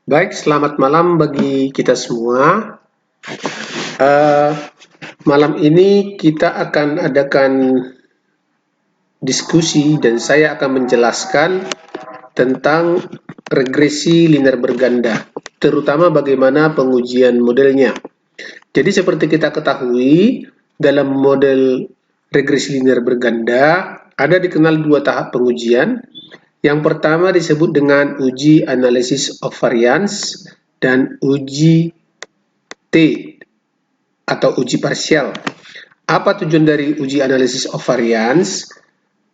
Baik, selamat malam bagi kita semua. Malam ini kita akan adakan diskusi dan saya akan menjelaskan tentang regresi linear berganda, terutama bagaimana pengujian modelnya. Jadi seperti kita ketahui, dalam model regresi linear berganda ada dikenal dua tahap pengujian. Yang pertama disebut dengan uji analysis of variance dan uji T atau uji parsial. Apa tujuan dari uji analysis of variance?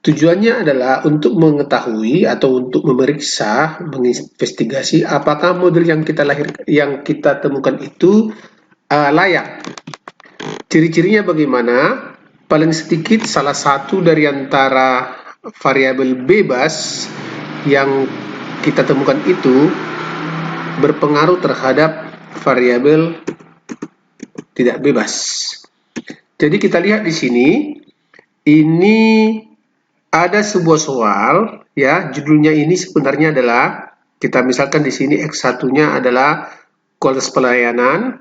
Tujuannya adalah untuk mengetahui atau untuk memeriksa, menginvestigasi apakah model yang kita temukan itu layak. Ciri-cirinya bagaimana? Paling sedikit salah satu dari antara variabel bebas yang kita temukan itu berpengaruh terhadap variabel tidak bebas. Jadi kita lihat di sini, ini ada sebuah soal, ya, judulnya ini sebenarnya adalah, kita misalkan di sini X1-nya adalah kualitas pelayanan,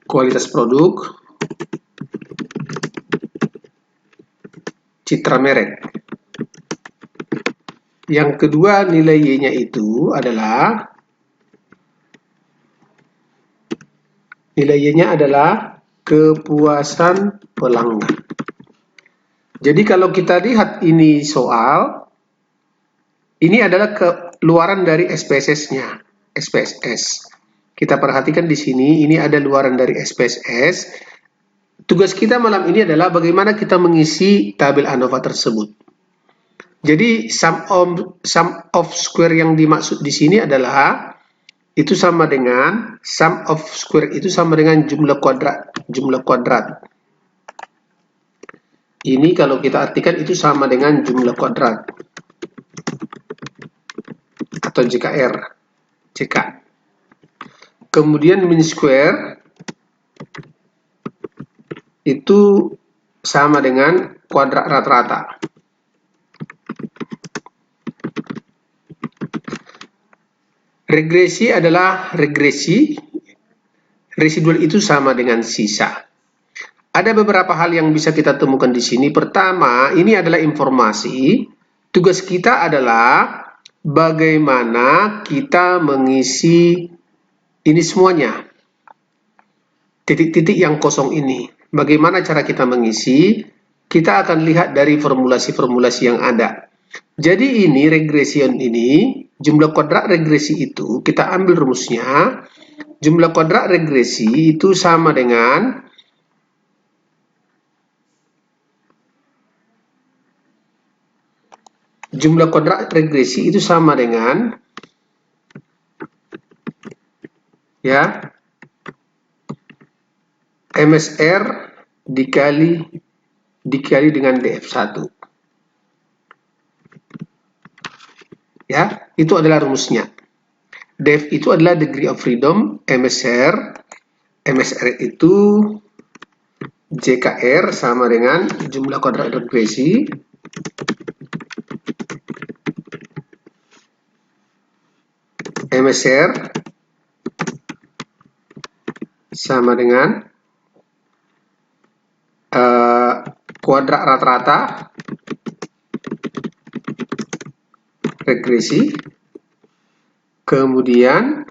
kualitas produk, citra merek. Yang kedua nilai Y-nya itu adalah kepuasan pelanggan. Jadi kalau kita lihat ini soal, ini adalah keluaran dari SPSS-nya, SPSS. Kita perhatikan di sini, ini ada luaran dari SPSS. Tugas kita malam ini adalah bagaimana kita mengisi tabel ANOVA tersebut. Jadi sum of square yang dimaksud di sini adalah itu sama dengan sum of square itu sama dengan jumlah kuadrat. Ini kalau kita artikan itu sama dengan jumlah kuadrat atau JK. Kemudian min square itu sama dengan kuadrat rata-rata. Regresi adalah regresi, residual itu sama dengan sisa. Ada beberapa hal yang bisa kita temukan di sini. Pertama, ini adalah informasi. Tugas kita adalah bagaimana kita mengisi ini semuanya. Titik-titik yang kosong ini. Bagaimana cara kita mengisi? Kita akan lihat dari formulasi-formulasi yang ada. Jadi ini regression ini, jumlah kuadrat regresi itu, kita ambil rumusnya, jumlah kuadrat regresi itu sama dengan ya, MSR dikali dengan DF1. Ya, itu adalah rumusnya. Def itu adalah degree of freedom, MSR itu JKR sama dengan jumlah kuadrat regresi MSR sama dengan kuadrat rata-rata regresi, kemudian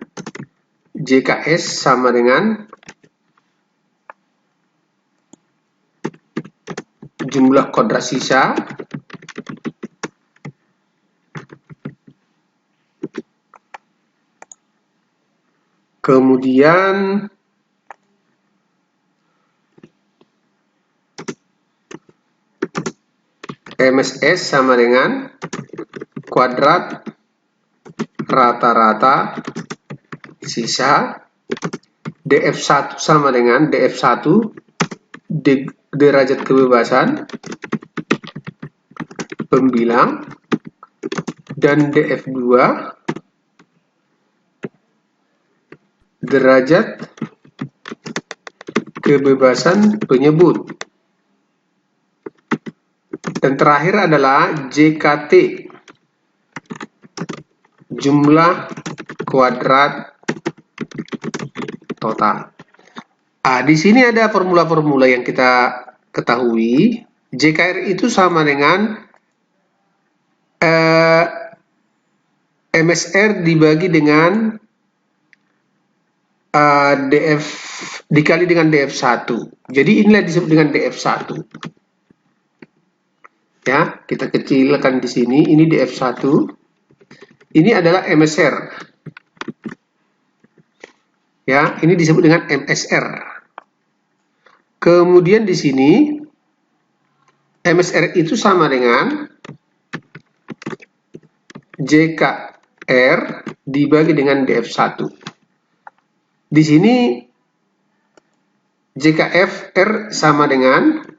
JKS sama dengan jumlah kuadrat sisa kemudian MSS sama dengan kuadrat rata-rata sisa, DF1 sama dengan DF1 derajat kebebasan pembilang, dan DF2 derajat kebebasan penyebut. Dan terakhir adalah JKT, jumlah kuadrat total. Di sini ada formula-formula yang kita ketahui. JKR itu sama dengan MSR dibagi dengan DF dikali dengan DF1. Jadi inilah disebut dengan DF1. Ya, kita kecilkan di sini. Ini DF1. Ini adalah MSR. Ya, ini disebut dengan MSR. Kemudian di sini MSR itu sama dengan JKR dibagi dengan DF1. Di sini JKFR sama dengan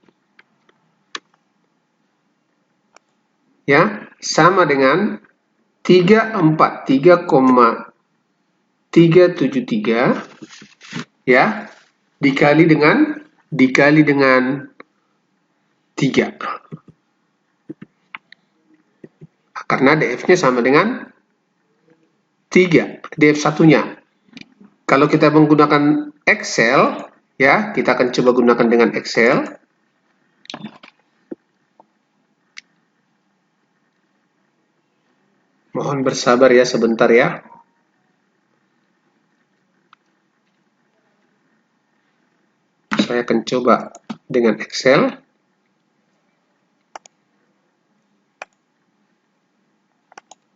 sama dengan 343,373 ya dikali dengan 3 karena DF-nya sama dengan 3 DF1-nya. Kalau kita menggunakan Excel ya, kita akan coba gunakan dengan Excel. Mohon bersabar ya sebentar ya. Saya akan coba dengan Excel.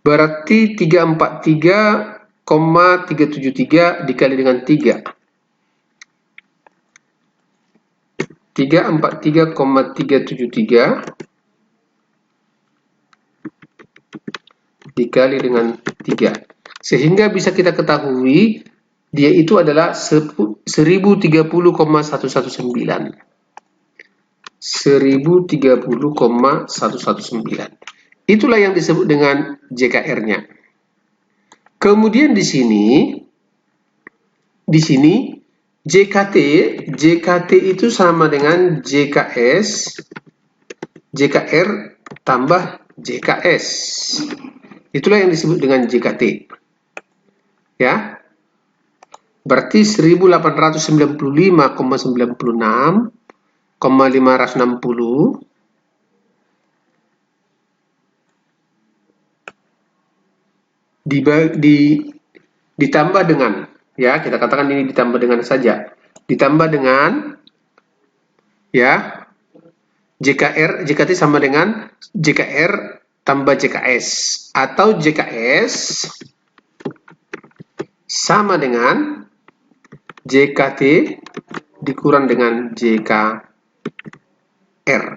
Berarti 343,373 dikali dengan 3. 343,373 dikali dengan 3. Sehingga bisa kita ketahui dia itu adalah 1030,119. 1030,119. Itulah yang disebut dengan JKR-nya. Kemudian di sini JKT itu sama dengan JKR tambah JKS. Itulah yang disebut dengan JKT. Ya. Berarti 1895,96,560 ditambah dengan, ya kita katakan ini ditambah dengan saja, ditambah dengan ya JKT sama dengan JKR tambah JKS, atau JKS sama dengan JKT dikurang dengan JKR,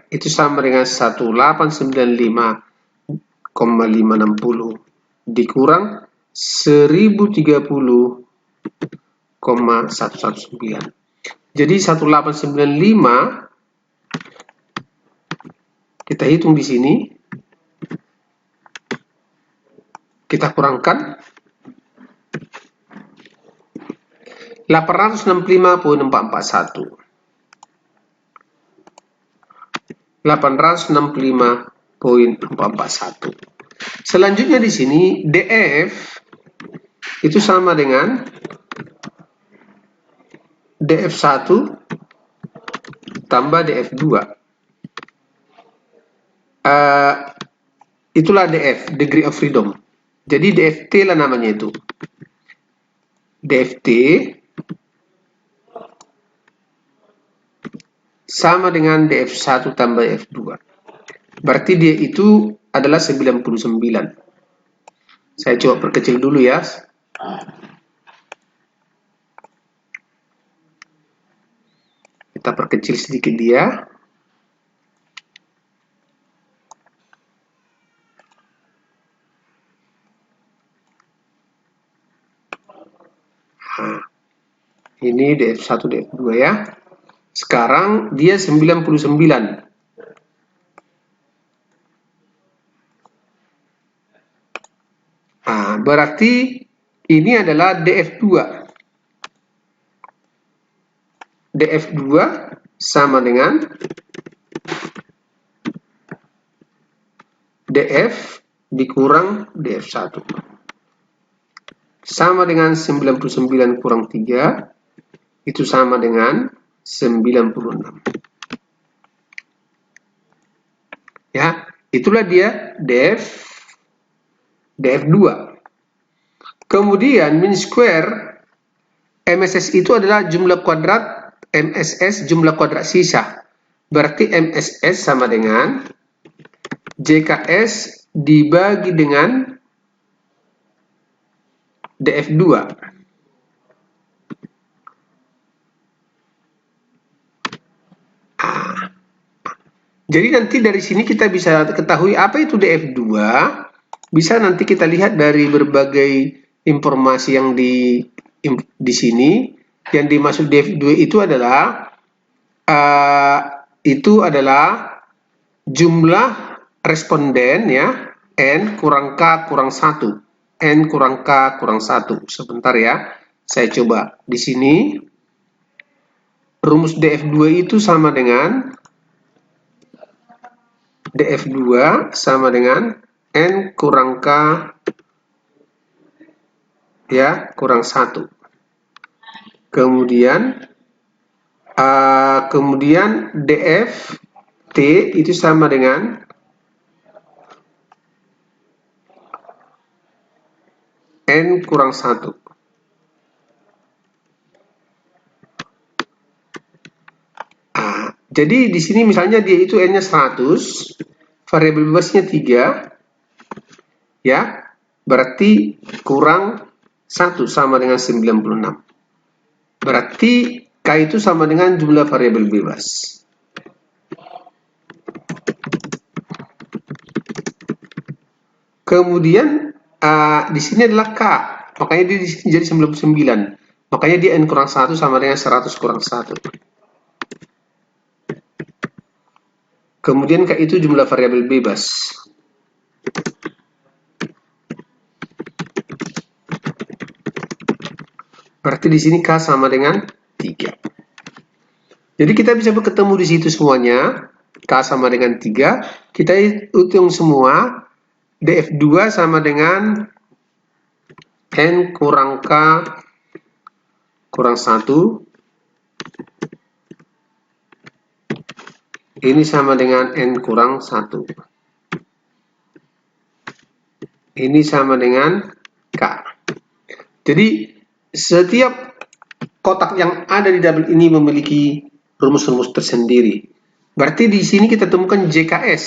itu sama dengan 1895,560 dikurang 1030,119. Jadi 1895 kita hitung di sini, kita kurangkan 865,441. 865,441. Selanjutnya di sini DF itu sama dengan DF1 tambah DF2. Itulah DF, degree of freedom. Jadi DFT lah namanya itu. DFT sama dengan DF1 tambah DF2. Berarti dia itu adalah 99. Saya coba perkecil dulu ya. Kita perkecil sedikit dia. Nah, ini DF1, DF2 ya. Sekarang dia 99. Nah, berarti ini adalah DF2. DF2 sama dengan DF dikurang DF1. Sama dengan 99 kurang 3, itu sama dengan 96. Ya, itulah dia DF2. Kemudian min square MSS itu adalah jumlah kuadrat MSS jumlah kuadrat sisa. Berarti MSS sama dengan JKS dibagi dengan DF2. Jadi nanti dari sini kita bisa ketahui apa itu DF2. Bisa nanti kita lihat dari berbagai informasi yang di sini. Yang dimaksud DF2 itu adalah jumlah responden ya, N kurang K kurang 1. N kurang K kurang 1. Sebentar ya. Saya coba di sini. Rumus DF2 itu sama dengan DF2 sama dengan N kurang K ya kurang 1. Kemudian DFT itu sama dengan N kurang 1. Jadi di sini misalnya dia itu N-nya 100, variabel bebasnya 3, ya, berarti kurang 1 sama dengan 96. Berarti K itu sama dengan jumlah variabel bebas. Kemudian di sini adalah K, makanya dia di sini jadi 99. Makanya dia N kurang 1 sama dengan 100 kurang 1. Kemudian K itu jumlah variabel bebas. Berarti di sini K sama dengan 3. Jadi kita bisa ketemu di situ semuanya. K sama dengan 3. Kita hitung semua. DF2 sama dengan N kurang K kurang 1. Ini sama dengan N kurang 1. Ini sama dengan K. Jadi, setiap kotak yang ada di double ini memiliki rumus-rumus tersendiri. Berarti di sini kita temukan JKS.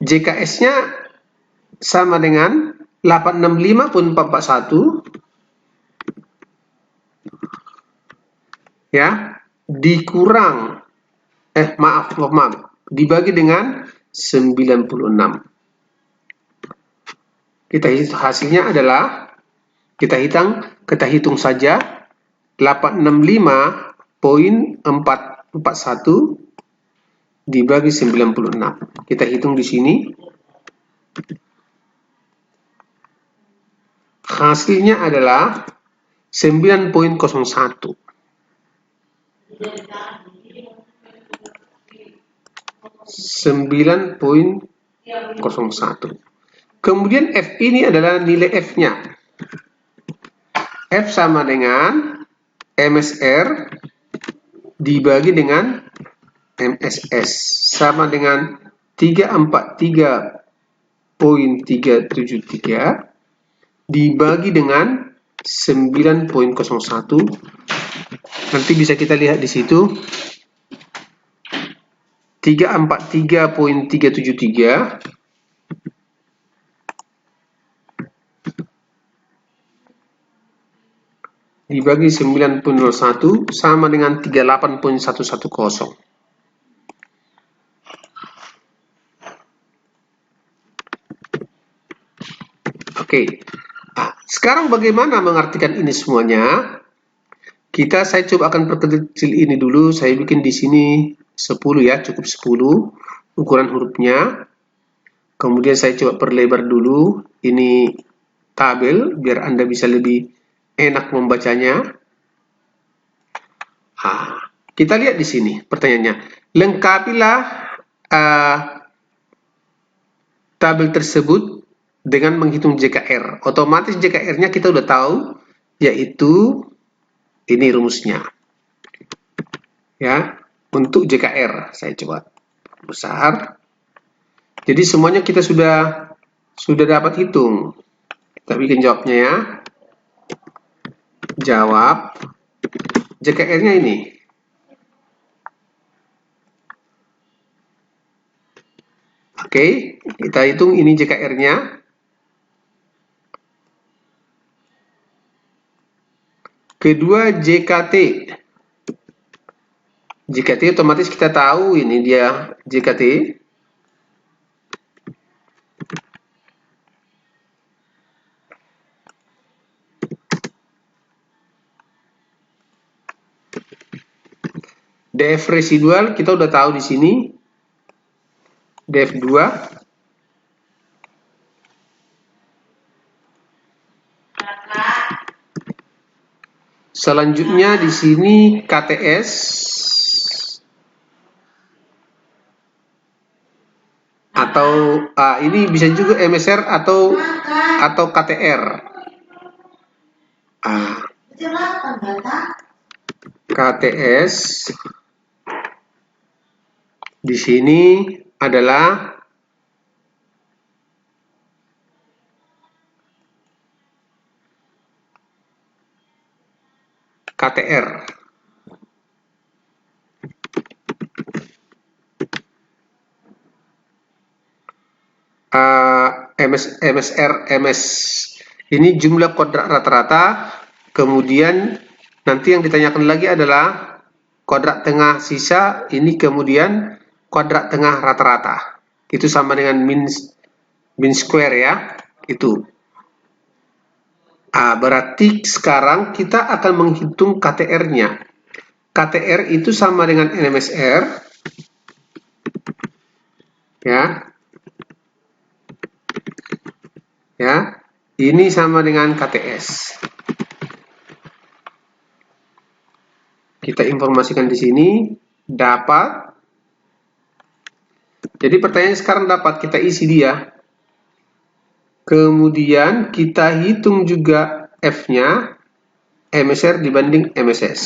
JKS-nya sama dengan 865.41 ya, dikurang dibagi dengan 96. Hasilnya adalah kita hitung saja 865.441 dibagi 96. Kita hitung di sini. Hasilnya adalah 9.01. 9.01. Kemudian F ini adalah nilai F-nya. F sama dengan MSR dibagi dengan MSS sama dengan 343.373 dibagi dengan 9.01. Nanti bisa kita lihat di situ 343.373 dibagi 9.01 sama dengan 38.110. Oke. Nah, sekarang bagaimana mengartikan ini semuanya? Saya coba akan perkecil ini dulu. Saya bikin di sini 10 ya, cukup 10 ukuran hurufnya. Kemudian saya coba perlebar dulu ini tabel biar Anda bisa lebih enak membacanya. Kita lihat di sini pertanyaannya. Lengkapilah tabel tersebut dengan menghitung JKR. Otomatis JKR-nya kita udah tahu, yaitu ini rumusnya. Ya, untuk JKR saya coba besar. Jadi semuanya kita sudah dapat hitung. Kita bikin jawabnya ya. Jawab JKR-nya ini. Oke, kita hitung ini JKR-nya. Kedua JKT. JKT otomatis kita tahu ini dia JKT. DF residual kita udah tahu di sini. DF2. Selanjutnya di sini KTS atau ini bisa juga MSR atau KTR. KTS di sini adalah KTR. MSR, MS ini jumlah kuadrat rata-rata. Kemudian nanti yang ditanyakan lagi adalah kuadrat tengah sisa, ini kemudian kuadrat tengah rata-rata. Itu sama dengan mean square ya, itu. Berarti sekarang kita akan menghitung KTR-nya. KTR itu sama dengan NMSR. Ya, ini sama dengan KTS. Kita informasikan di sini, dapat. Jadi pertanyaan sekarang dapat, kita isi dia. Kemudian kita hitung juga F-nya, MSR dibanding MSS.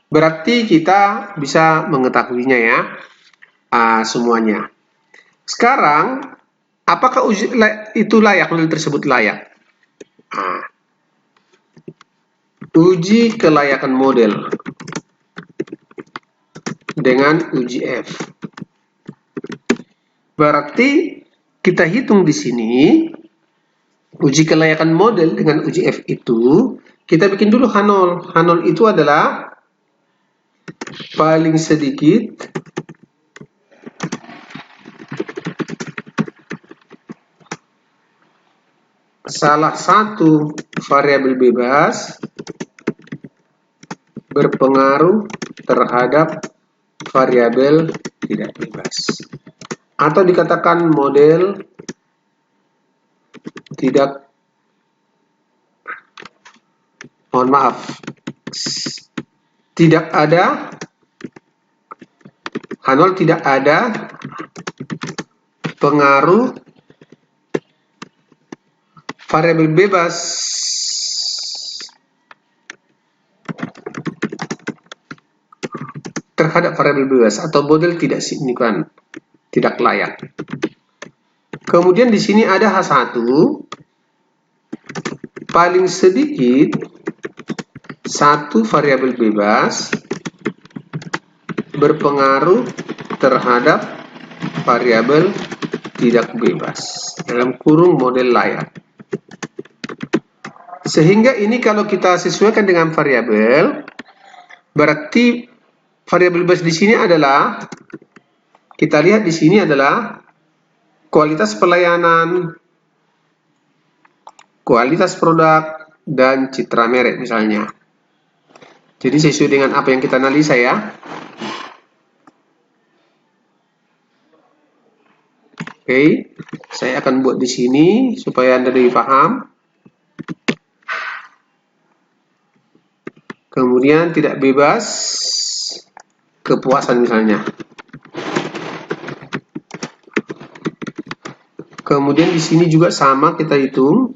Berarti kita bisa mengetahuinya ya, semuanya. Sekarang, apakah itu layak, model tersebut layak? Uji kelayakan model dengan uji F. Berarti kita hitung di sini uji kelayakan model dengan uji F itu, kita bikin dulu H0. H0 itu adalah paling sedikit salah satu variabel bebas berpengaruh terhadap variabel tidak bebas, atau dikatakan model tidak, mohon maaf, tidak ada H0, tidak ada pengaruh variabel bebas terhadap variabel bebas, atau model tidak signifikan, tidak layak. Kemudian di sini ada H1, paling sedikit satu variabel bebas berpengaruh terhadap variabel tidak bebas, dalam kurung model layak. Sehingga ini kalau kita sesuaikan dengan variabel, berarti variabel bebas di sini adalah, kita lihat di sini adalah kualitas pelayanan, kualitas produk, dan citra merek misalnya. Jadi sesuai dengan apa yang kita analisa ya. Oke, saya akan buat di sini supaya Anda lebih paham. Kemudian tidak bebas, kepuasan misalnya. Kemudian di sini juga sama kita hitung.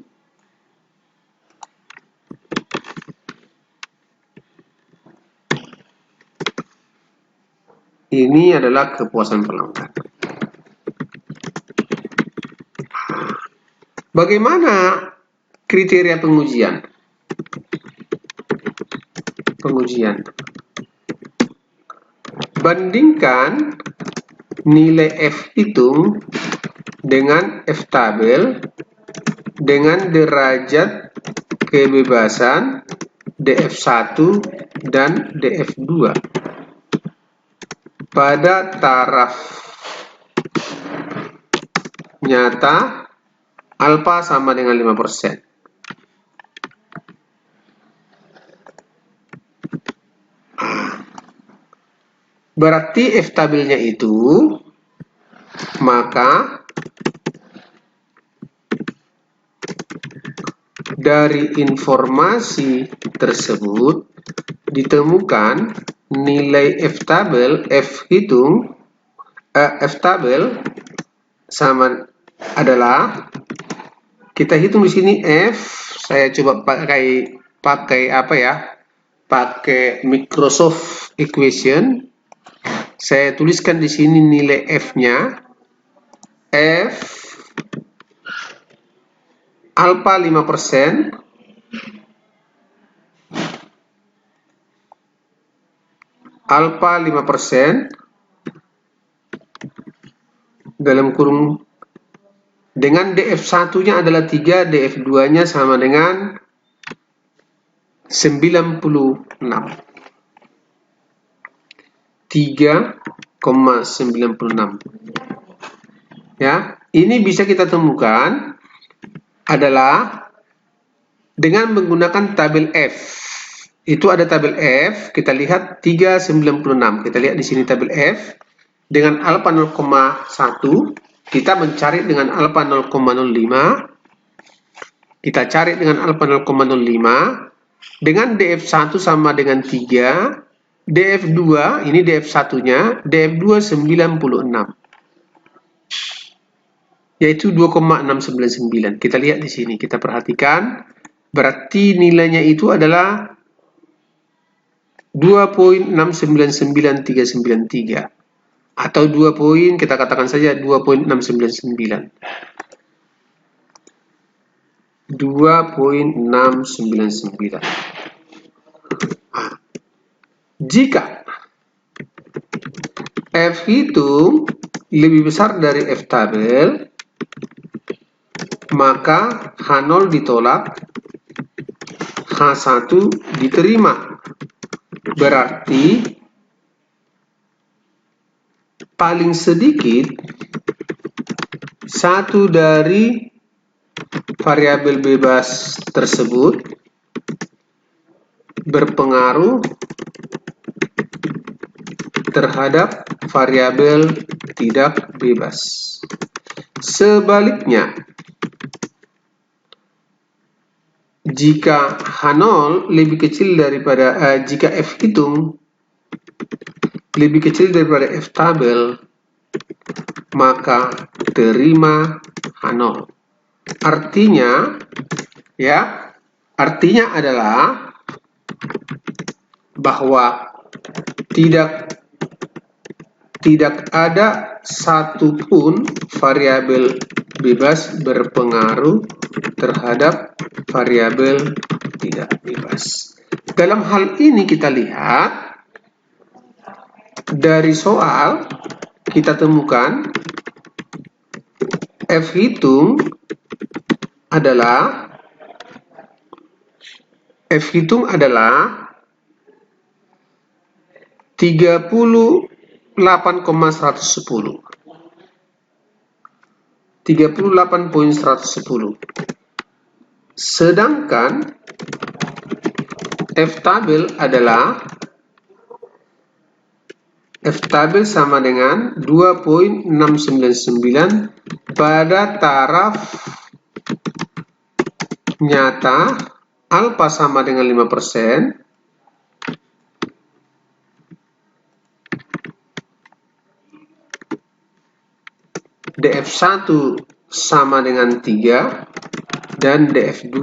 Ini adalah kepuasan pelanggan. Bagaimana kriteria pengujian? Bandingkan nilai F hitung dengan F tabel dengan derajat kebebasan DF1 dan DF2 pada taraf nyata alfa sama dengan 5%. Berarti F tabelnya itu, maka dari informasi tersebut ditemukan nilai F tabel, F tabel sama adalah, kita hitung di sini F, saya coba pakai apa ya? Pakai Microsoft Equation. Saya tuliskan di sini nilai F-nya. F alfa 5%. Alfa 5% dalam kurung dengan DF1-nya adalah 3, DF2-nya sama dengan 96. 3,96. Ya, ini bisa kita temukan adalah dengan menggunakan tabel F. Itu ada tabel F, kita lihat 396. Kita lihat di sini tabel F dengan alfa 0,1, kita mencari dengan alfa 0,05. Kita cari dengan alfa 0,05 dengan DF1 sama dengan 3. DF2, ini DF1-nya, DF2 96. Yaitu 2,699. Kita lihat di sini, kita perhatikan, berarti nilainya itu adalah 2,699393 atau 2 poin, kita katakan saja 2,699. 2,699. Jika F itu lebih besar dari F tabel, maka H0 ditolak, H1 diterima. Berarti paling sedikit satu dari variabel bebas tersebut berpengaruh terhadap variabel tidak bebas. Sebaliknya, jika H0 lebih kecil daripada jika F hitung lebih kecil daripada F tabel, maka terima H0. Artinya, ya, artinya adalah bahwa tidak ada satupun variabel bebas berpengaruh terhadap variabel tidak bebas. Dalam hal ini kita lihat dari soal, kita temukan F hitung adalah 38,110. 38.110. Sedangkan F tabel adalah F tabel sama dengan 2,699 pada taraf nyata alfa sama dengan 5%, DF1 sama dengan 3 dan df2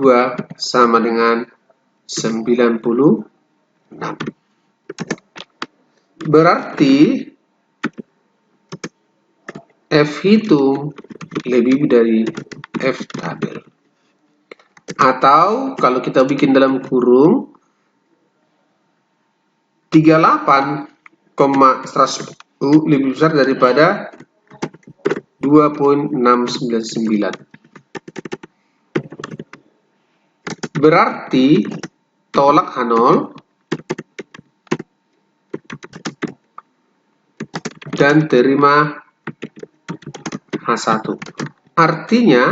sama dengan 96. Berarti f hitung lebih dari f tabel. Atau kalau kita bikin dalam kurung 38,110 lebih besar daripada 2.699. Berarti tolak H0 dan terima H1. Artinya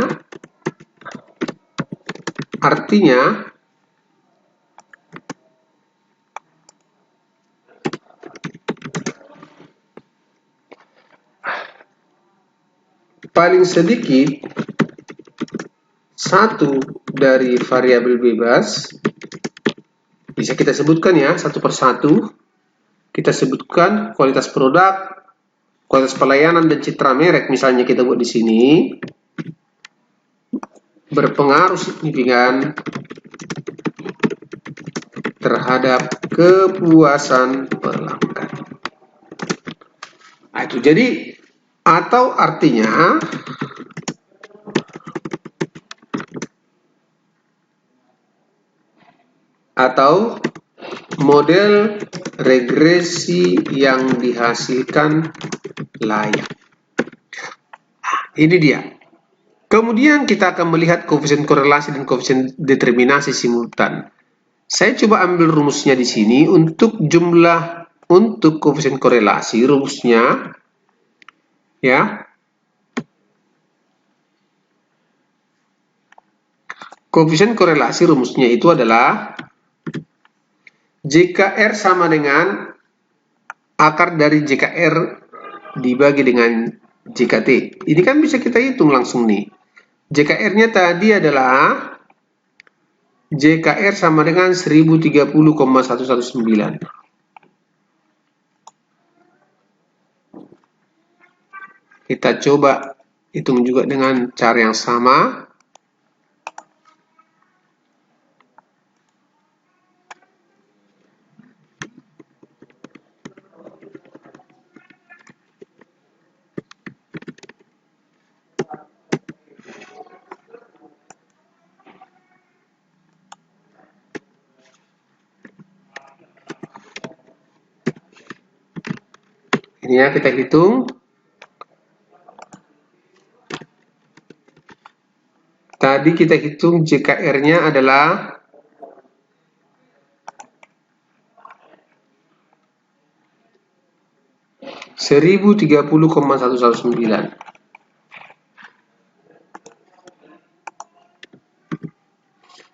paling sedikit satu dari variabel bebas bisa kita sebutkan ya satu persatu. Kita sebutkan kualitas produk, kualitas pelayanan, dan citra merek. Misalnya kita buat di sini berpengaruh signifikan terhadap kepuasan pelanggan. Nah, itu jadi atau artinya atau model regresi yang dihasilkan layak. Ini dia. Kemudian kita akan melihat koefisien korelasi dan koefisien determinasi simultan. Saya coba ambil rumusnya di sini untuk koefisien korelasi, rumusnya ya. Koefisien korelasi rumusnya itu adalah JKR sama dengan akar dari JKR dibagi dengan JKT. Ini kan bisa kita hitung langsung nih. JKR-nya tadi adalah JKR sama dengan 1030,119. Kita coba hitung juga dengan cara yang sama. Ini ya, kita hitung. Tadi kita hitung JKR-nya adalah 1030,119.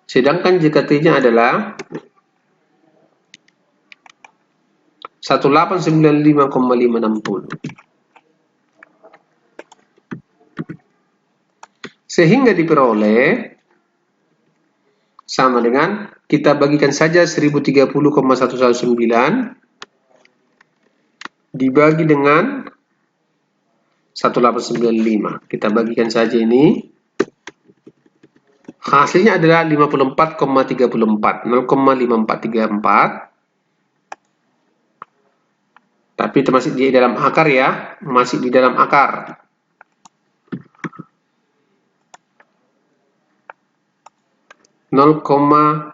Sedangkan JKT-nya adalah 1895,560. Sehingga diperoleh sama dengan kita bagikan saja 1030,119 dibagi dengan 1895. Kita bagikan saja ini. Hasilnya adalah 54,34, 0,5434. Tapi termasuk di dalam akar ya, masih di dalam akar. Nol koma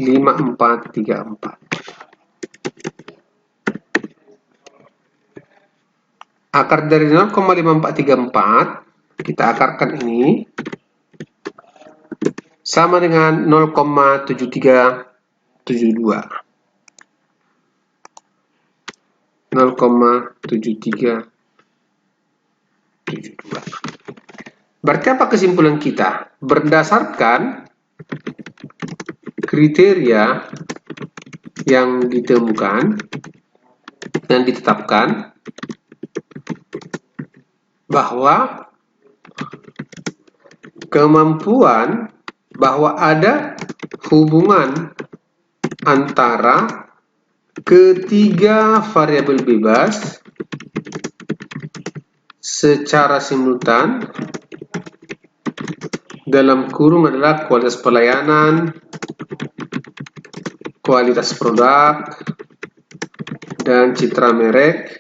5434. Akar dari 0,5434 kita akarkan ini sama dengan 0,7372. 0,7372. Berarti apa kesimpulan kita? Berdasarkan kriteria yang ditemukan dan ditetapkan bahwa kemampuan bahwa ada hubungan antara ketiga variabel bebas secara simultan dalam kurung adalah kualitas pelayanan, kualitas produk, dan citra merek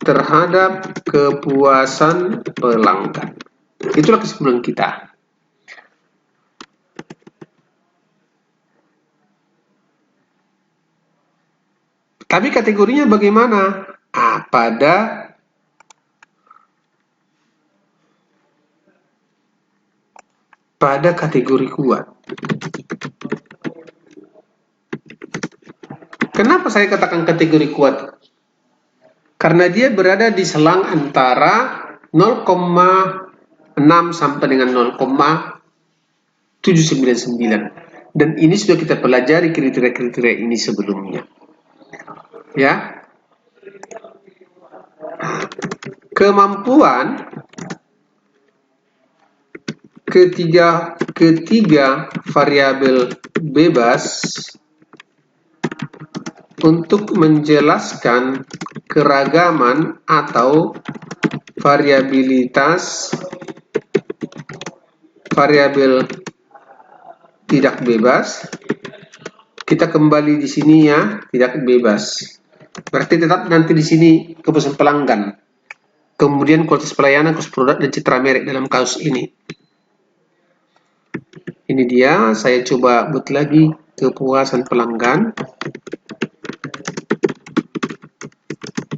terhadap kepuasan pelanggan. Itulah kesimpulan kita. Tapi kategorinya bagaimana? Pada kategori kuat. Kenapa saya katakan kategori kuat? Karena dia berada di selang antara 0,6 sampai dengan 0,799. Dan ini sudah kita pelajari kriteria-kriteria ini sebelumnya. Ya. Kemampuan ketiga variabel bebas untuk menjelaskan keragaman atau variabilitas variabel tidak bebas. Kita kembali di sini ya, tidak bebas. Berarti tetap nanti di sini kepuasan pelanggan. Kemudian kualitas pelayanan, kualitas produk, dan citra merek dalam kasus ini. Ini dia, saya coba buat lagi kepuasan pelanggan.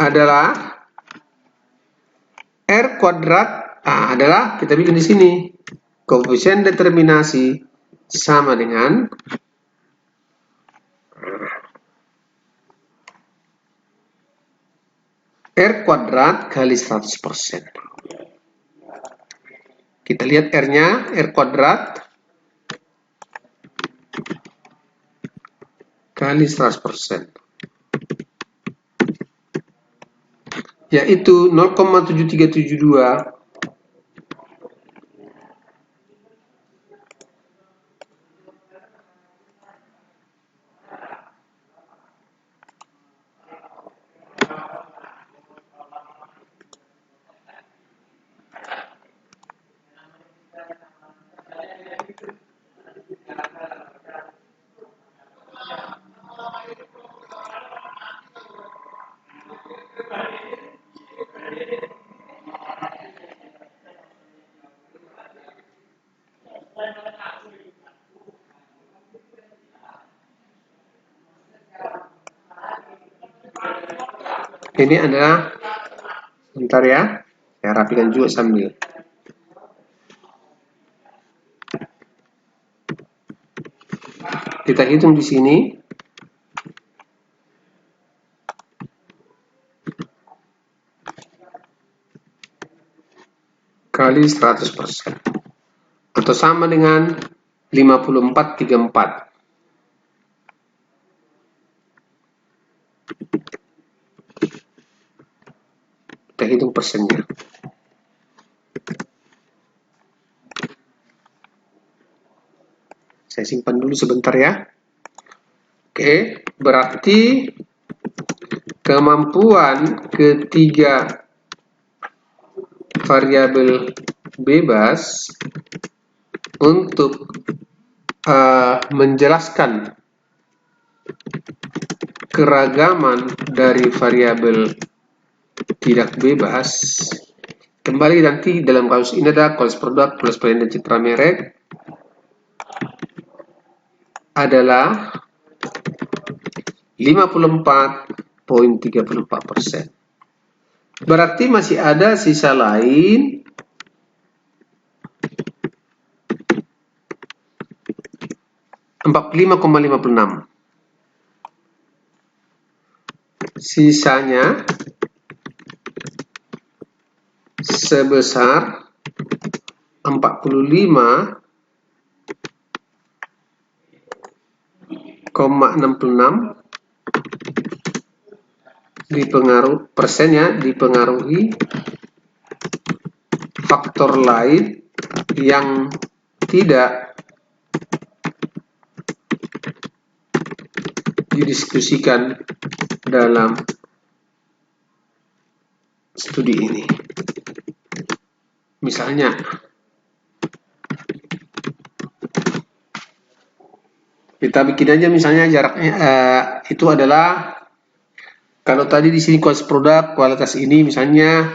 Adalah R kuadrat, adalah kita bikin di sini. Koefisien determinasi sama dengan R kuadrat kali 100%. Kita lihat R-nya, R kuadrat kali 100%. Yaitu 0,7372 ini adalah, bentar ya, saya rapikan juga sambil. Kita hitung di sini. Kali 100%. Atau sama dengan 5434. Kita hitung persennya. Saya simpan dulu sebentar ya. Oke, berarti kemampuan ketiga variabel bebas untuk menjelaskan keragaman dari variabel tidak bebas. Kembali nanti dalam kasus ini ada kualitas produk, kualitas pelayanan, dan citra merek adalah 54,34%. Berarti masih ada sisa lain 45,56. Sisanya sebesar 45,66 dipengaruhi faktor lain yang tidak didiskusikan dalam studi ini. Misalnya, kita bikin aja misalnya jaraknya itu adalah, kalau tadi di sini kualitas produk, kualitas ini misalnya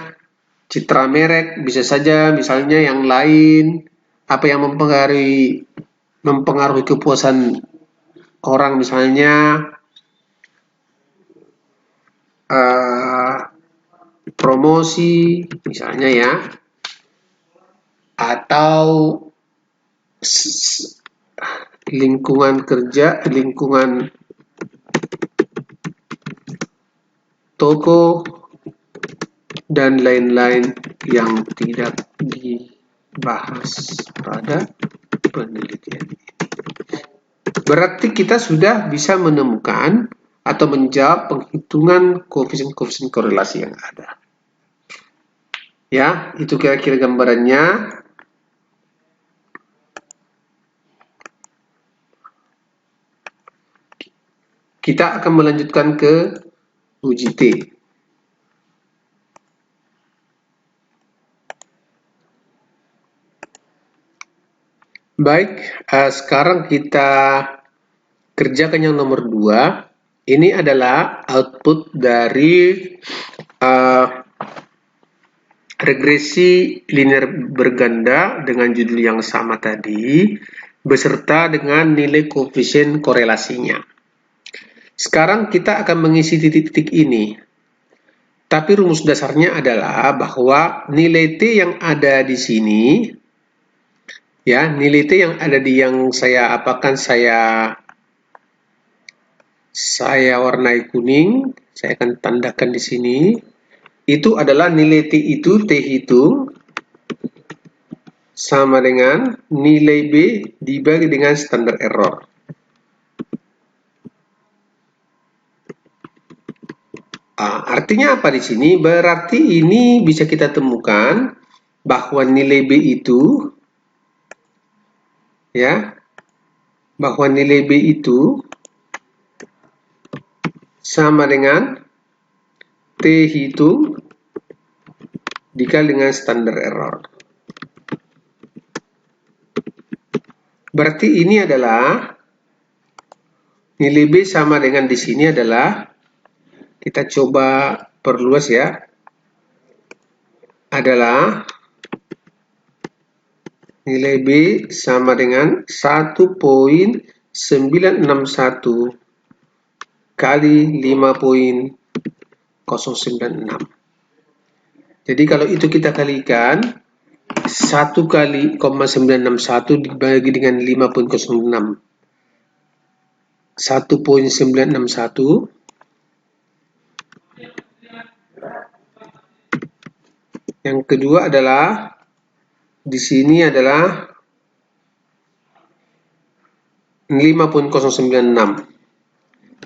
citra merek, bisa saja misalnya yang lain, apa yang mempengaruhi kepuasan orang, misalnya promosi misalnya ya, atau lingkungan kerja, lingkungan toko, dan lain-lain yang tidak dibahas pada penelitian ini. Berarti kita sudah bisa menemukan atau menjawab penghitungan koefisien-koefisien korelasi yang ada. Ya, itu kira-kira gambarannya. Kita akan melanjutkan ke uji T. Baik, sekarang kita kerjakan yang nomor 2. Ini adalah output dari regresi linear berganda dengan judul yang sama tadi, beserta dengan nilai koefisien korelasinya. Sekarang kita akan mengisi titik-titik ini. Tapi rumus dasarnya adalah bahwa nilai T yang ada di sini, ya, nilai T yang ada di yang saya apakan, saya warnai kuning, saya akan tandakan di sini. Itu adalah nilai T itu, T hitung sama dengan nilai B dibagi dengan standar error. Artinya apa di sini? Berarti ini bisa kita temukan bahwa nilai B itu, ya, bahwa nilai B itu sama dengan T hitung dikali dengan standar error. Berarti ini adalah nilai B sama dengan di sini adalah, kita coba perluas ya, adalah nilai B sama dengan 1.961 kali 5.096. Jadi kalau itu kita kalikan, 1 kali 0,961 dibagi dengan 5.06. 1.961 yang kedua adalah di sini adalah 5.096.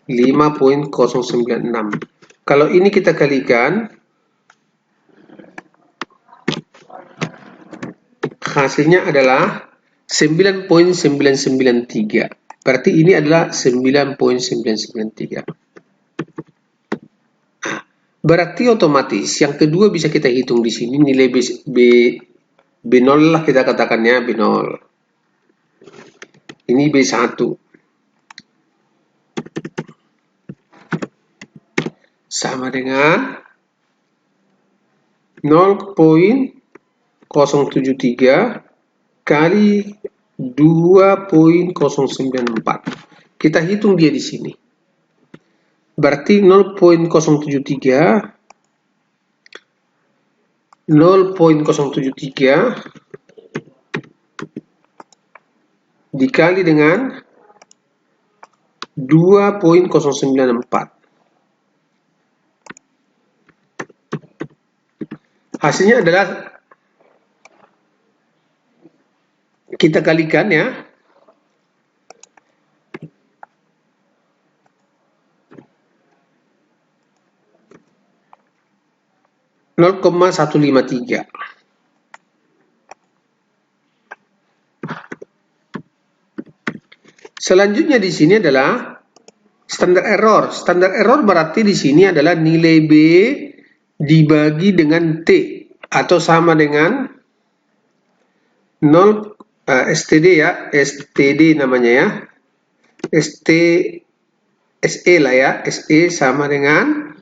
5.096. Kalau ini kita kalikan, hasilnya adalah 9.993. Berarti ini adalah 9.993. Berarti otomatis yang kedua bisa kita hitung di sini, nilai B0 lah kita katakannya, B0. Ini B1. Sama dengan 0.073 kali 2.094. Kita hitung dia di sini. Berarti 0.073 dikali dengan 2.094. Hasilnya adalah, kita kalikan ya, 0,153. Selanjutnya di sini adalah standar error. Standar error berarti di sini adalah nilai B dibagi dengan T atau sama dengan 0 STD ya, STD namanya ya. SE lah ya, SE sama dengan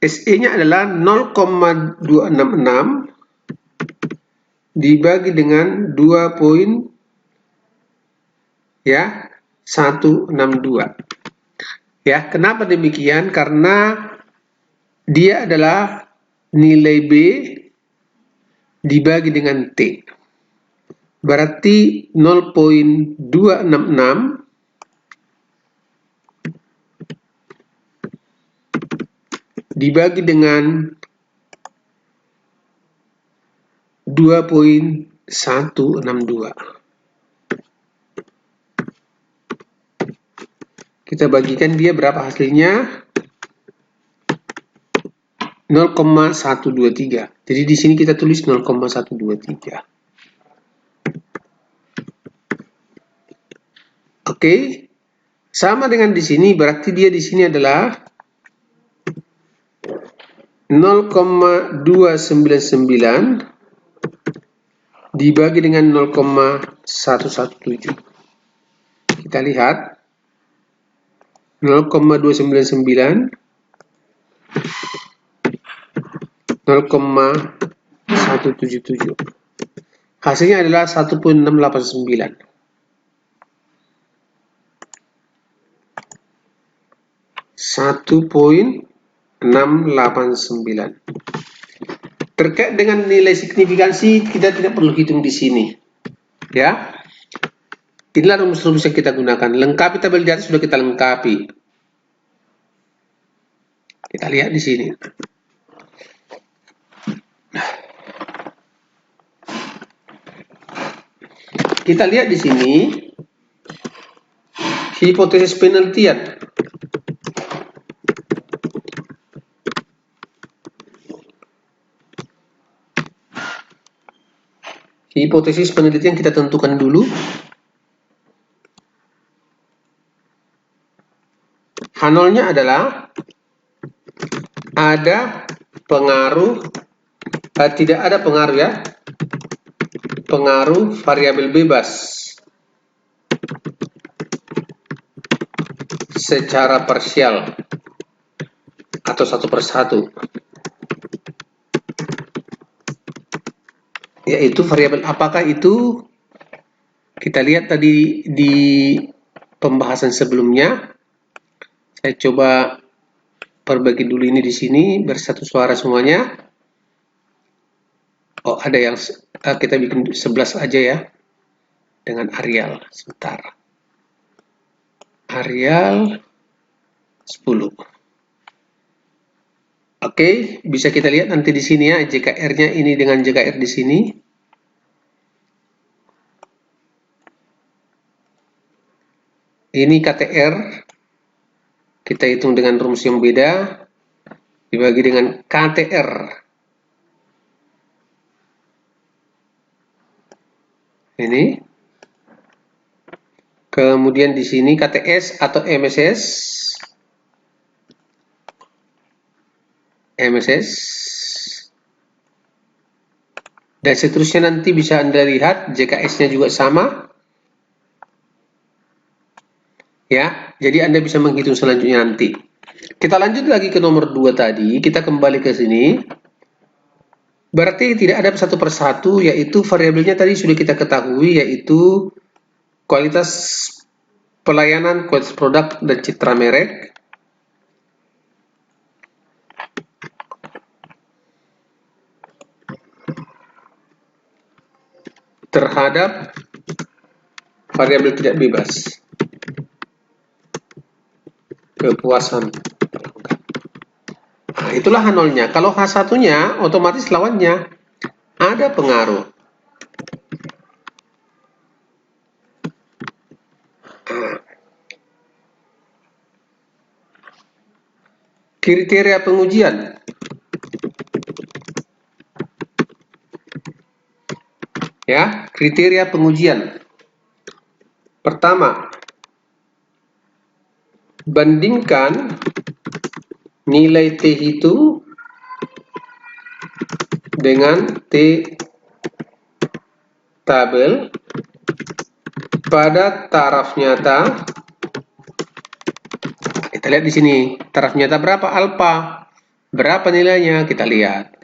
SE-nya adalah 0,266 dibagi dengan 2.162. Ya, kenapa demikian? Karena dia adalah nilai B dibagi dengan T. Berarti 0.266 dibagi dengan 2.162. Kita bagikan dia berapa hasilnya? 0,123. Jadi di sini kita tulis 0,123. Oke. Sama dengan di sini, berarti dia di sini adalah 0,299 dibagi dengan 0,117. Kita lihat 0,299 0,177. Hasilnya adalah 1.689. 1.689. Terkait dengan nilai signifikansi, kita tidak perlu hitung di sini. Ya. Inilah rumus-rumus yang kita gunakan. Lengkapi tabel di atas sudah kita lengkapi. Kita lihat di sini. Kita lihat di sini hipotesis penelitian. Hipotesis penelitian kita tentukan dulu. H0-nya adalah ada pengaruh, tidak ada pengaruh ya, pengaruh variabel bebas secara parsial atau 1/1, yaitu variabel apakah itu? Kita lihat tadi di pembahasan sebelumnya. Saya coba perbaiki dulu ini di sini bersatu suara semuanya. Oh, ada yang kita bikin 11 aja ya dengan Arial. Sebentar. Arial 10. Oke, bisa kita lihat nanti di sini ya, JKR-nya ini dengan JKR di sini. Ini KTR. Kita hitung dengan rumus yang beda. Dibagi dengan KTR. Ini. Kemudian di sini KTS atau MSS. Dan seterusnya nanti bisa Anda lihat JKS-nya juga sama. Ya, jadi Anda bisa menghitung selanjutnya nanti. Kita lanjut lagi ke nomor 2 tadi, kita kembali ke sini. Berarti tidak ada 1/1, yaitu variabelnya tadi sudah kita ketahui, yaitu kualitas pelayanan, kualitas produk, dan citra merek. Terhadap variabel tidak bebas. Kepuasan. Nah, itulah H0-nya. Kalau H1-nya otomatis lawannya ada pengaruh. Nah, kriteria pengujian. Ya, kriteria pengujian. Pertama, bandingkan nilai T hitung dengan T tabel pada taraf nyata. Kita lihat di sini, taraf nyata berapa? Alfa. Berapa nilainya? Kita lihat.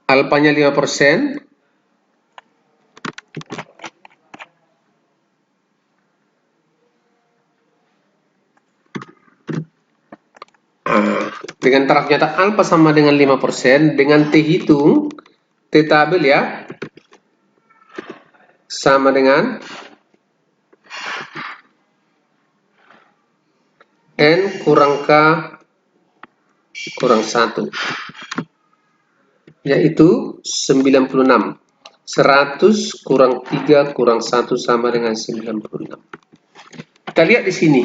Alfanya 5%. Dengan taraf nyata alfa sama dengan 5%, dengan T hitung, T tabel ya, sama dengan N kurang K kurang 1, yaitu 96. 100 kurang 3 kurang 1 sama dengan 96. Kita lihat di sini.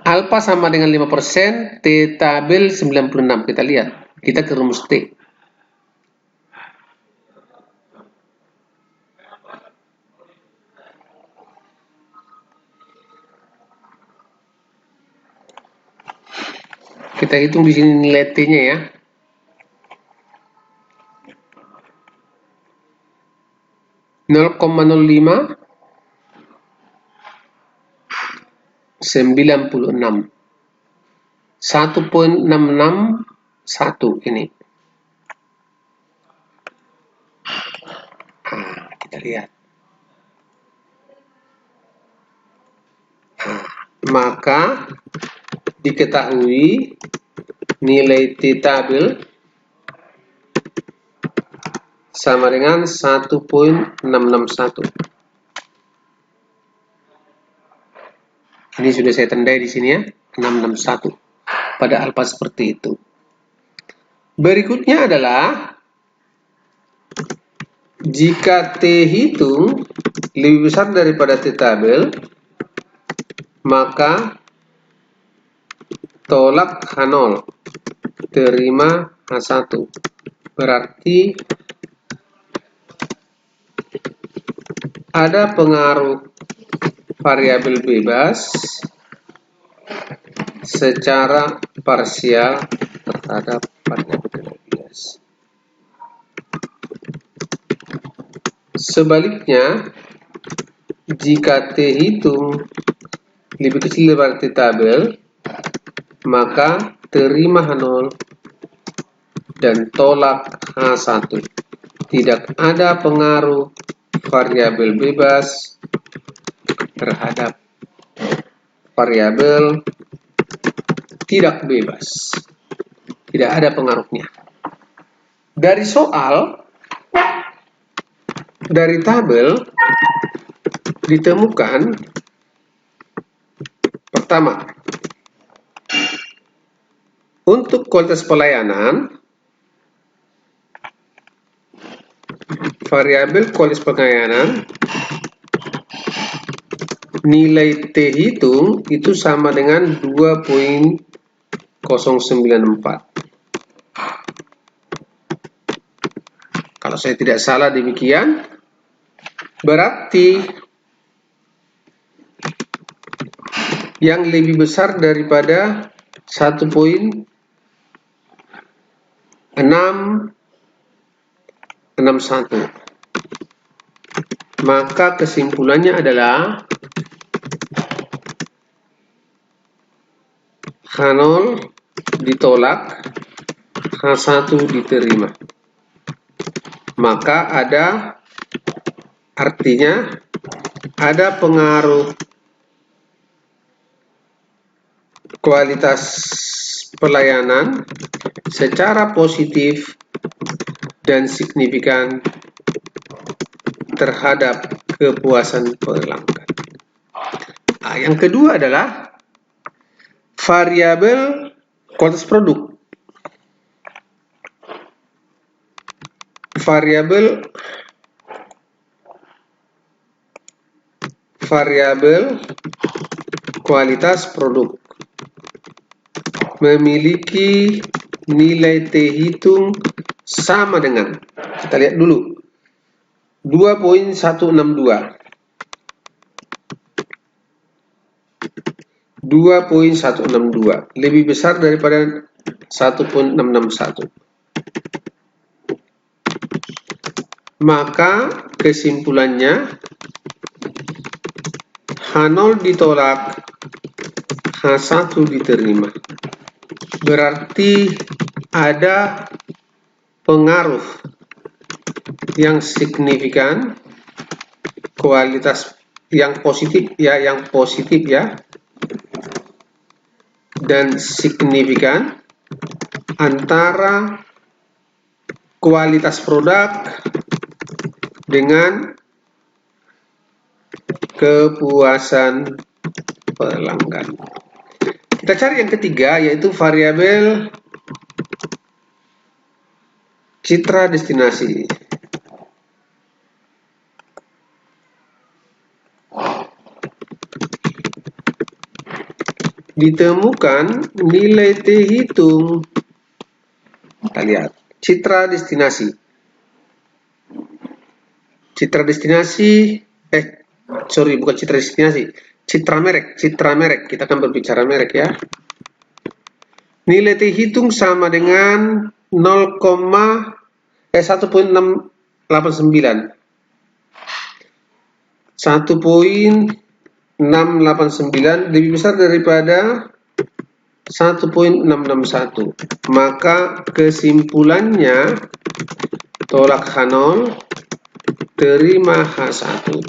Alfa sama dengan 5%, T tabel 96. Kita lihat. Kita ke rumus T. Kita hitung di sini nilai T-nya ya. (0,05) 96. 1.661 ini. Kita lihat. Maka diketahui nilai T tabel sama dengan 1.661. Ini sudah saya tandai di sini ya, 661 pada alfa seperti itu. Berikutnya adalah jika T hitung lebih besar daripada T tabel, maka tolak H0, terima H1. Berarti ada pengaruh variabel bebas secara parsial terhadap variabel bebas. Sebaliknya, jika T hitung lebih kecil daripada T tabel, maka terima H0 dan tolak H1. Tidak ada pengaruh variabel bebas terhadap variabel tidak bebas. Tidak ada pengaruhnya. Dari soal, dari tabel ditemukan pertama, untuk kualitas pelayanan, variabel kualitas pelayanan nilai T hitung itu sama dengan 2.094. Kalau saya tidak salah demikian, berarti yang lebih besar daripada 1.661. Maka kesimpulannya adalah H0 ditolak, H1 diterima. Maka artinya ada pengaruh kualitas pelayanan secara positif dan signifikan terhadap kepuasan pelanggan. Yang kedua adalah variabel kualitas produk. Variabel kualitas produk memiliki nilai T hitung sama dengan, kita lihat dulu, 2.162. 2.162 lebih besar daripada 1.661. Maka kesimpulannya H0 ditolak, H1 diterima. Berarti ada pengaruh yang signifikan, kualitas yang positif ya, dan signifikan antara kualitas produk dengan kepuasan pelanggan. Kita cari yang ketiga, yaitu variabel citra destinasi. Ditemukan nilai T hitung. Kita lihat citra destinasi. Citra destinasi, bukan citra destinasi, citra merek. Kita akan berbicara merek ya. Nilai T hitung sama dengan 1.689. 1.689 lebih besar daripada 1.661. Maka kesimpulannya tolak H0, terima H1.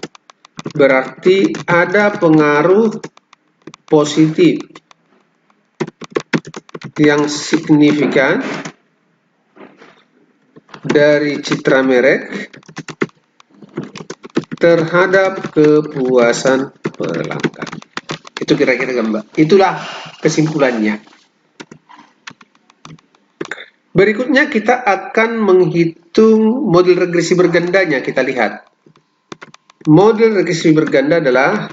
Berarti ada pengaruh positif yang signifikan dari citra merek terhadap kepuasan pelanggan. Itu kira-kira gambar. Itulah kesimpulannya. Berikutnya kita akan menghitung model regresi bergandanya. Kita lihat. Model regresi berganda adalah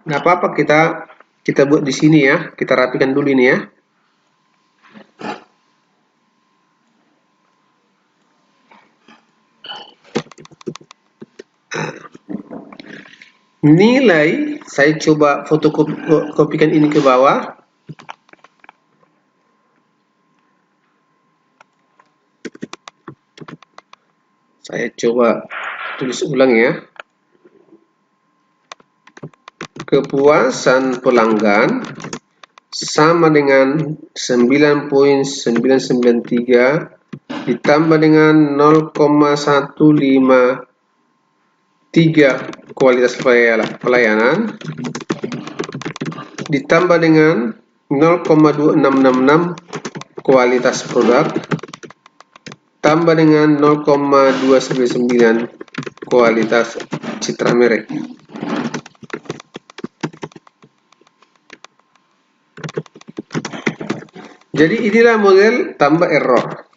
nggak apa-apa, kita buat di sini ya. Kita rapikan dulu ini ya. Nilai, saya coba fotokopikan ini ke bawah. Saya coba tulis ulang ya. Kepuasan pelanggan sama dengan 9.993 ditambah dengan 0,153 kualitas pelayanan ditambah dengan 0,2666 kualitas produk tambah dengan 0,299 kualitas citra merek. Jadi inilah model tambah error.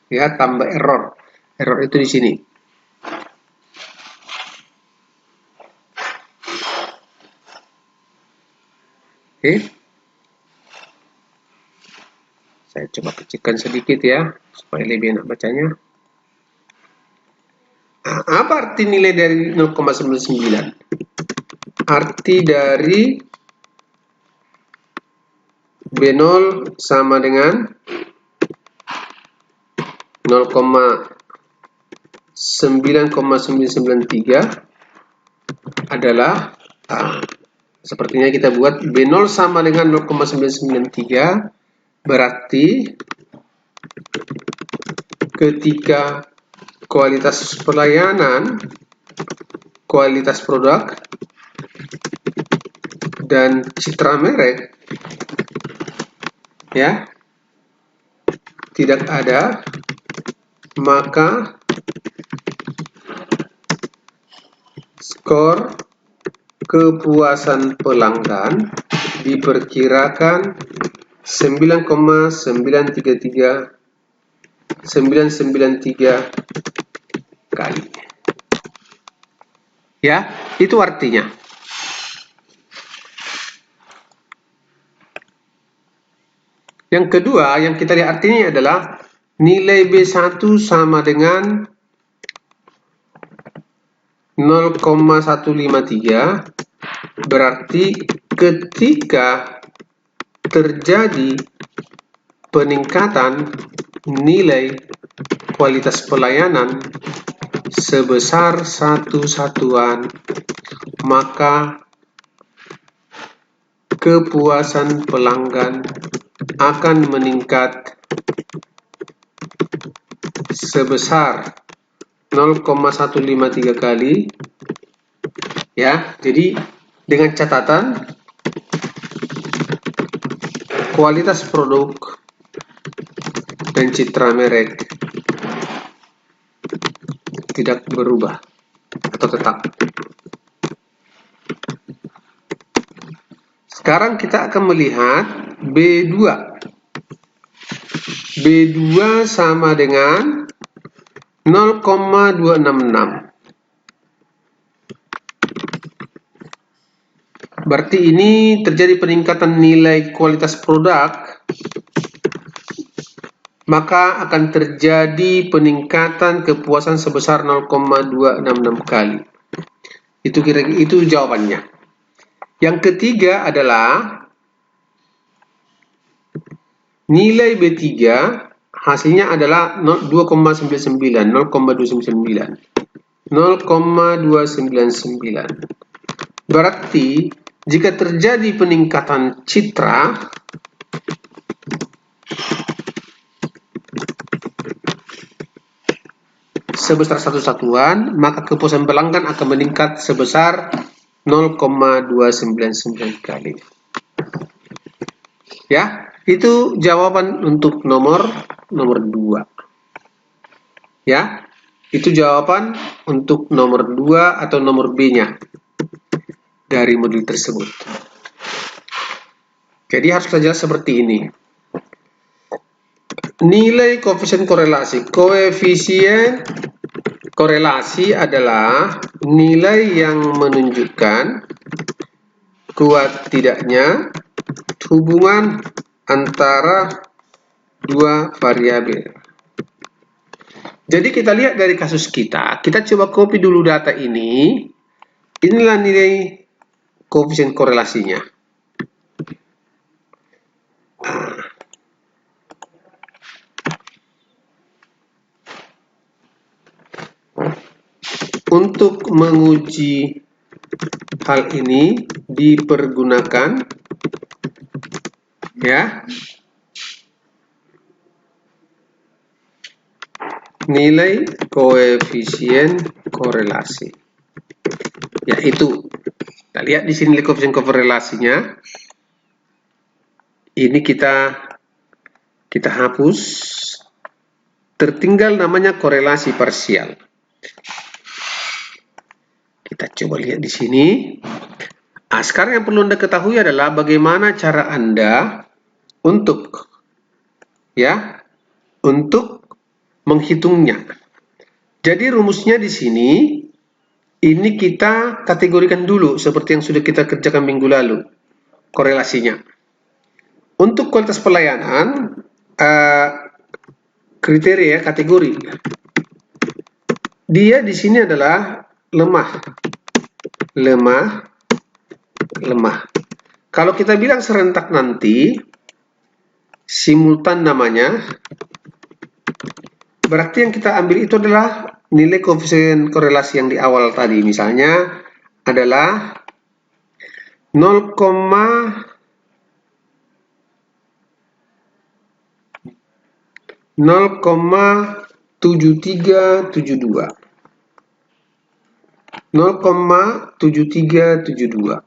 Ya, tambah error. Error itu di sini. Oke. Saya coba kecilkan sedikit ya, supaya lebih enak bacanya. Nah, apa arti nilai dari 0,99? Arti dari B0 sama dengan 0,9,993 adalah sepertinya kita buat B0 sama dengan 0,993, berarti ketika kualitas pelayanan, kualitas produk, dan citra merek ya tidak ada, maka skor kepuasan pelanggan diperkirakan 9,993 kali. Ya, itu artinya. Yang kedua, yang kita lihat artinya adalah nilai B1 sama dengan 0,153, berarti ketika terjadi peningkatan nilai kualitas pelayanan sebesar 1 satuan, maka kepuasan pelanggan akan meningkat sebesar 0,153 kali, ya. Jadi dengan catatan kualitas produk dan citra merek tidak berubah atau tetap. Sekarang kita akan melihat B2. B2 sama dengan 0,266. Berarti ini terjadi peningkatan nilai kualitas produk, maka akan terjadi peningkatan kepuasan sebesar 0,266 kali. Itu jawabannya. Yang ketiga adalah nilai B3 hasilnya adalah 2,99, 0,299. Berarti jika terjadi peningkatan citra, sebesar 1 satuan, maka kepuasan pelanggan akan meningkat sebesar 0,299 kali. Ya, itu jawaban untuk nomor 2. Ya, itu jawaban untuk nomor 2 atau nomor B-nya dari modul tersebut. Jadi harus kita jelas seperti ini. Nilai koefisien korelasi. Koefisien korelasi adalah nilai yang menunjukkan kuat tidaknya hubungan antara dua variabel. Jadi kita lihat dari kasus kita coba copy dulu data ini. Inilah nilai koefisien korelasinya. Untuk menguji hal ini dipergunakan nilai koefisien korelasi. Yaitu kita lihat di sini nilai koefisien korelasinya. Ini kita hapus. Tertinggal namanya korelasi parsial. Kita coba lihat di sini. Sekarang yang perlu Anda ketahui adalah bagaimana cara Anda untuk menghitungnya. Jadi rumusnya di sini, ini kita kategorikan dulu seperti yang sudah kita kerjakan minggu lalu, korelasinya. Untuk kualitas pelayanan, kriteria kategori, dia di sini adalah lemah. Kalau kita bilang serentak nanti, simultan namanya, berarti yang kita ambil itu adalah nilai koefisien korelasi yang di awal tadi. Misalnya adalah 0,7372. 0,7372.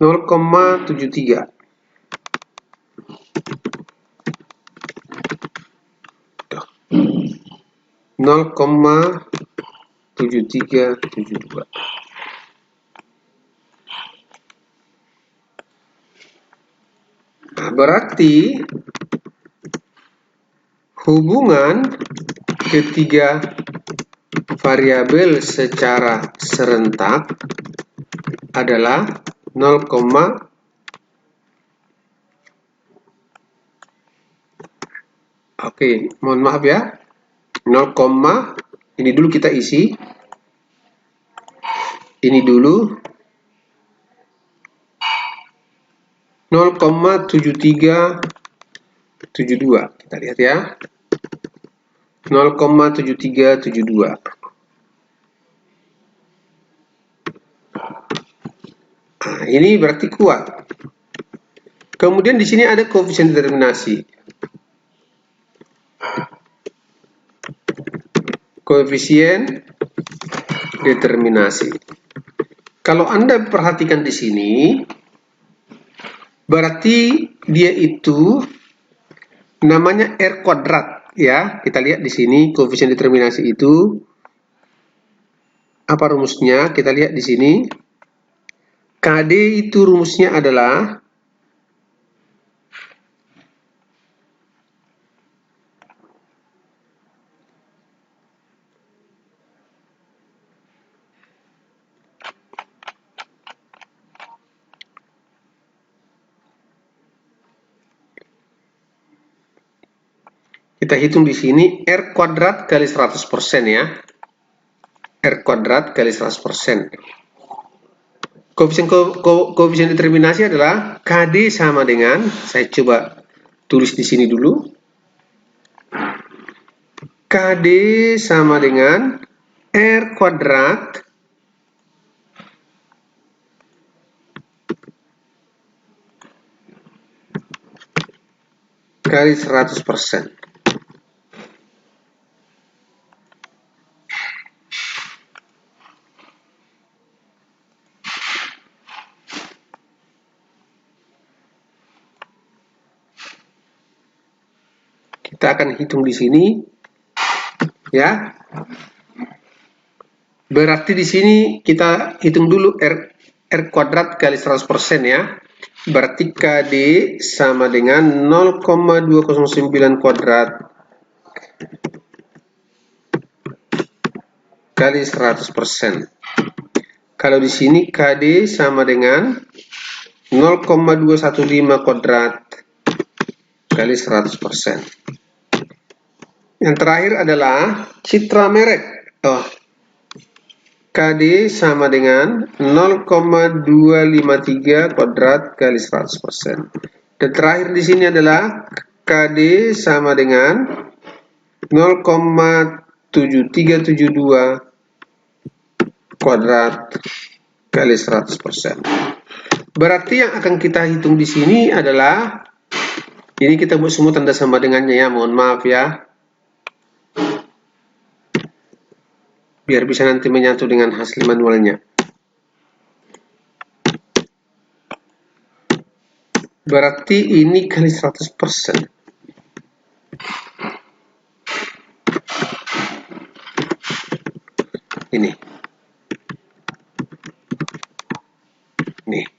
0,73. Tuh. 0,7372. Nah, berarti hubungan ketiga variabel secara serentak adalah 0, oke, mohon maaf ya. 0, ini dulu kita isi. Ini dulu 0,7372. Kita lihat ya. 0,7372. Nah, ini berarti kuat. Kemudian di sini ada koefisien determinasi. Koefisien determinasi. Kalau Anda perhatikan di sini, berarti dia itu namanya R kuadrat ya. Kita lihat di sini koefisien determinasi itu apa rumusnya? Kita lihat di sini. KD itu rumusnya adalah kita hitung di sini R kuadrat kali 100% ya. R kuadrat kali 100%. Koefisien determinasi adalah KD sama dengan, saya coba tulis di sini dulu. KD sama dengan R kuadrat kali 100%. Kita akan hitung di sini, ya. Berarti di sini kita hitung dulu R kuadrat kali 100% ya. Berarti KD sama dengan 0,209 kuadrat kali 100%. Kalau di sini KD sama dengan 0,215 kuadrat kali 100%. Yang terakhir adalah citra merek. KD sama dengan 0,253 kuadrat kali 100%. Dan terakhir di sini adalah KD sama dengan 0,7372 kuadrat kali 100%. Berarti yang akan kita hitung di sini adalah, ini kita buat semua tanda sama dengannya ya, mohon maaf ya. Biar bisa nanti menyatu dengan hasil manualnya. Berarti ini kali 100%. Ini. Nih.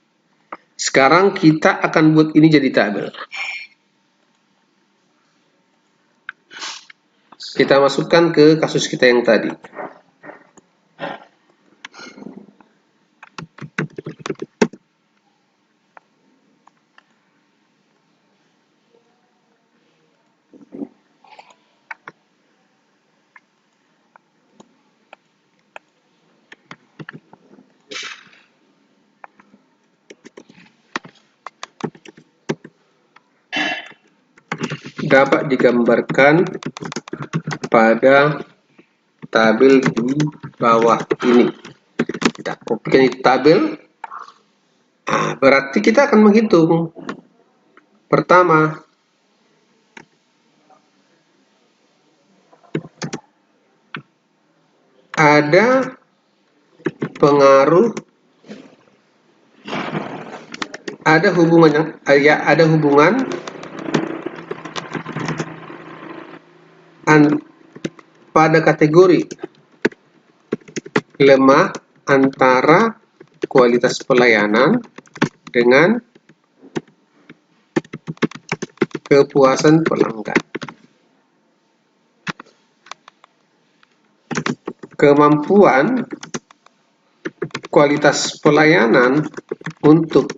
Sekarang kita akan buat ini jadi tabel. Kita masukkan ke kasus kita yang tadi. Dapat digambarkan pada tabel di bawah ini. Kita kopikan di tabel. Berarti kita akan menghitung. Pertama, ada pengaruh, ada hubungan pada kategori lemah antara kualitas pelayanan dengan kepuasan pelanggan. Kemampuan kualitas pelayanan untuk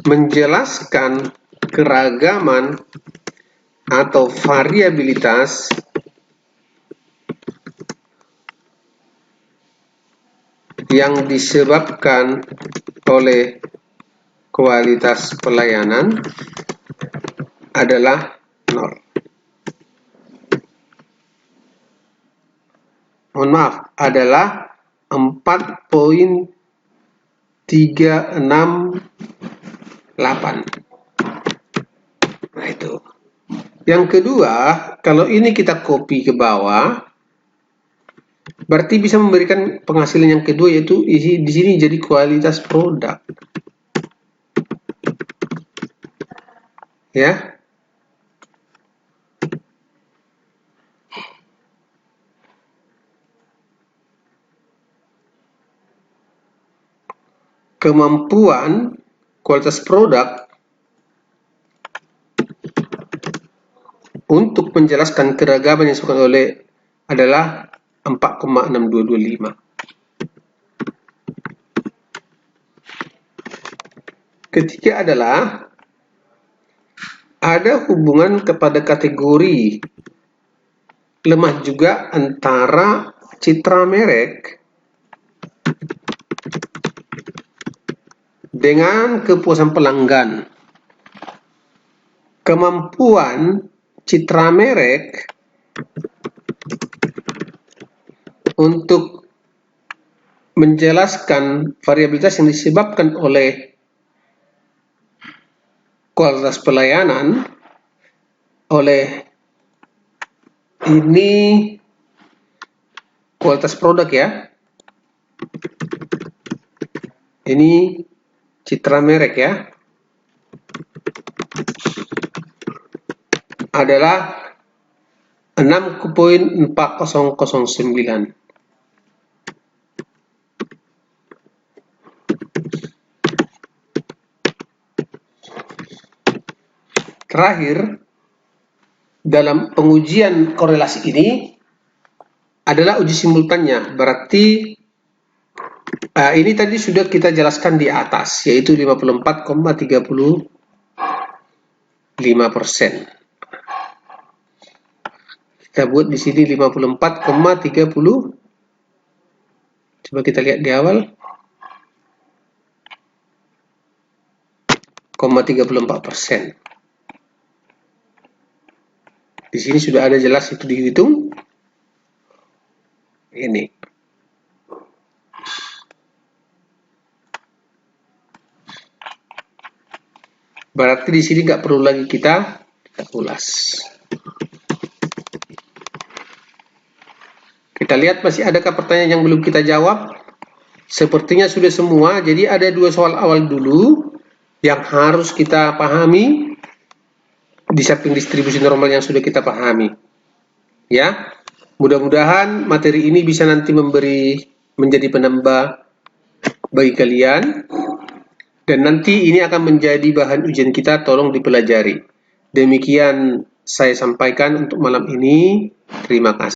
menjelaskan keragaman atau variabilitas yang disebabkan oleh kualitas pelayanan adalah 0. Mohon maaf, adalah 4.368. Nah, itu. Yang kedua, kalau ini kita copy ke bawah, berarti bisa memberikan penghasilan yang kedua, yaitu di sini jadi kualitas produk. Ya. Kemampuan kualitas produk untuk menjelaskan keragaman yang disebutkan oleh adalah 4,6225. Ketiga adalah ada hubungan kepada kategori lemah juga antara citra merek dengan kepuasan pelanggan. Kemampuan citra merek untuk menjelaskan variabilitas yang disebabkan oleh kualitas pelayanan, oleh ini kualitas produk ya, ini citra merek ya, adalah 6.4009. Terakhir, dalam pengujian korelasi ini adalah uji simultannya. Berarti ini tadi sudah kita jelaskan di atas, yaitu 54,35%. Kita buat di sini 54,30. Coba kita lihat di awal. 0,34%. Di sini sudah ada jelas itu dihitung. Ini. Berarti di sini nggak perlu lagi kita ulas. Kita lihat masih adakah pertanyaan yang belum kita jawab? Sepertinya sudah semua. Jadi ada 2 soal awal dulu yang harus kita pahami di samping distribusi normal yang sudah kita pahami. Ya. Mudah-mudahan materi ini bisa nanti menjadi penambah bagi kalian, dan nanti ini akan menjadi bahan ujian kita, tolong dipelajari. Demikian saya sampaikan untuk malam ini. Terima kasih.